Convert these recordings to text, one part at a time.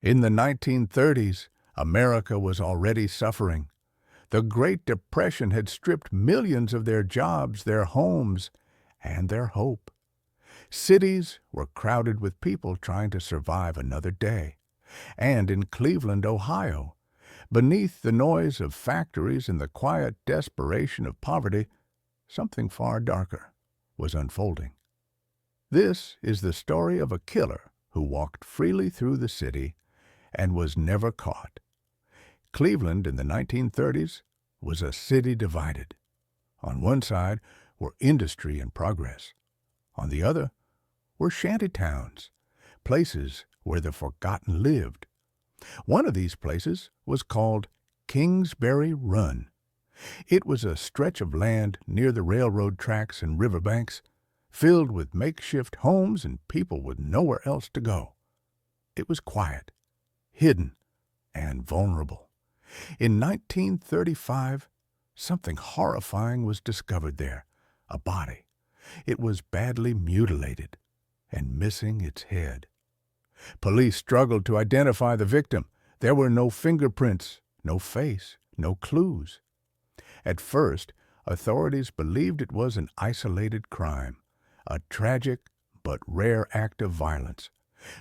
In the 1930s, America was already suffering. The Great Depression had stripped millions of their jobs, their homes, and their hope. Cities were crowded with people trying to survive another day. And in Cleveland, Ohio, beneath the noise of factories and the quiet desperation of poverty, something far darker was unfolding. This is the story of a killer who walked freely through the city and was never caught. Cleveland in the 1930s was a city divided. On one side were industry and progress. On the other were shanty towns, places where the forgotten lived. One of these places was called Kingsbury Run. It was a stretch of land near the railroad tracks and riverbanks, filled with makeshift homes and people with nowhere else to go. It was quiet, hidden, and vulnerable. In 1935, something horrifying was discovered there, a body. It was badly mutilated and missing its head. Police struggled to identify the victim. There were no fingerprints, no face, no clues. At first, authorities believed it was an isolated crime, a tragic but rare act of violence.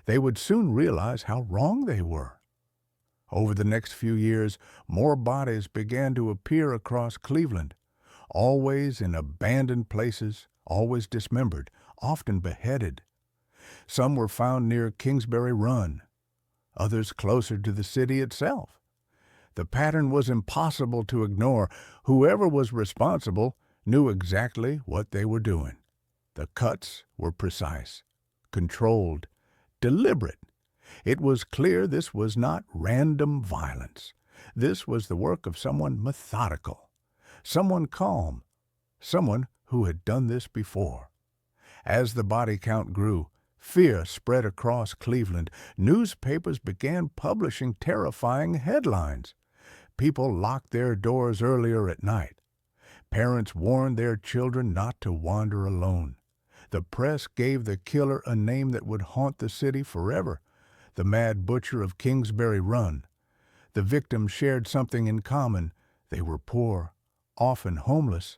They would soon realize how wrong they were. Over the next few years, more bodies began to appear across Cleveland, always in abandoned places, always dismembered, often beheaded. Some were found near Kingsbury Run, others closer to the city itself. The pattern was impossible to ignore. Whoever was responsible knew exactly what they were doing. The cuts were precise, controlled, deliberate. It was clear this was not random violence. This was the work of someone methodical, someone calm, someone who had done this before. As the body count grew, fear spread across Cleveland. Newspapers began publishing terrifying headlines. People locked their doors earlier at night. Parents warned their children not to wander alone. The press gave the killer a name that would haunt the city forever, the Mad Butcher of Kingsbury Run. The victims shared something in common. They were poor, often homeless,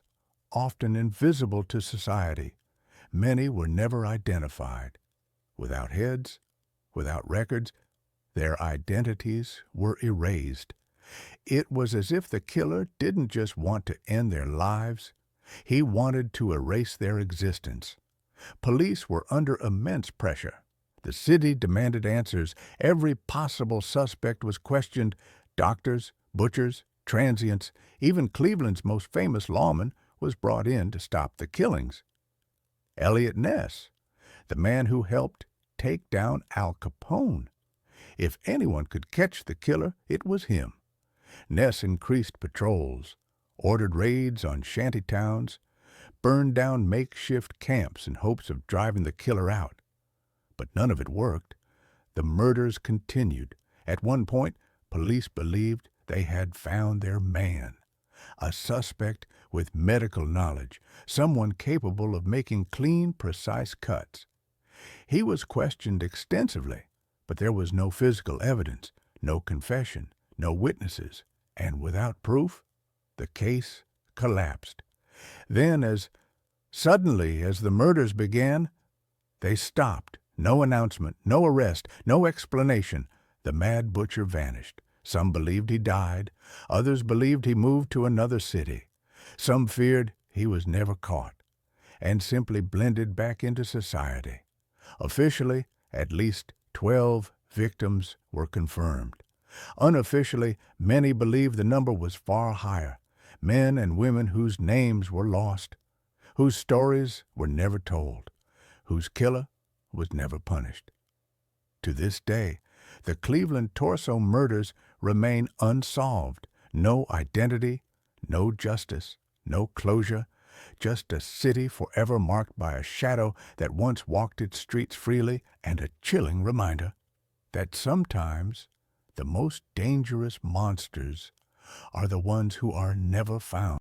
often invisible to society. Many were never identified. Without heads, without records, their identities were erased. It was as if the killer didn't just want to end their lives. He wanted to erase their existence. Police were under immense pressure. The city demanded answers. Every possible suspect was questioned. Doctors, butchers, transients, even Cleveland's most famous lawman was brought in to stop the killings. Eliot Ness, the man who helped take down Al Capone. If anyone could catch the killer, it was him. Ness increased patrols, ordered raids on shanty towns, burned down makeshift camps in hopes of driving the killer out. But none of it worked. The murders continued. At one point, police believed they had found their man, a suspect with medical knowledge, someone capable of making clean, precise cuts. He was questioned extensively, but there was no physical evidence, no confession, no witnesses, and without proof, the case collapsed. Then, as suddenly as the murders began, they stopped. No announcement, no arrest, no explanation. The Mad Butcher vanished. Some believed he died. Others believed he moved to another city. Some feared he was never caught and simply blended back into society. Officially, at least 12 victims were confirmed. Unofficially, many believed the number was far higher. Men and women whose names were lost, whose stories were never told, whose killer was never punished. To this day, the Cleveland torso murders remain unsolved. No identity, no justice, no closure, just a city forever marked by a shadow that once walked its streets freely, and a chilling reminder that sometimes the most dangerous monsters are the ones who are never found.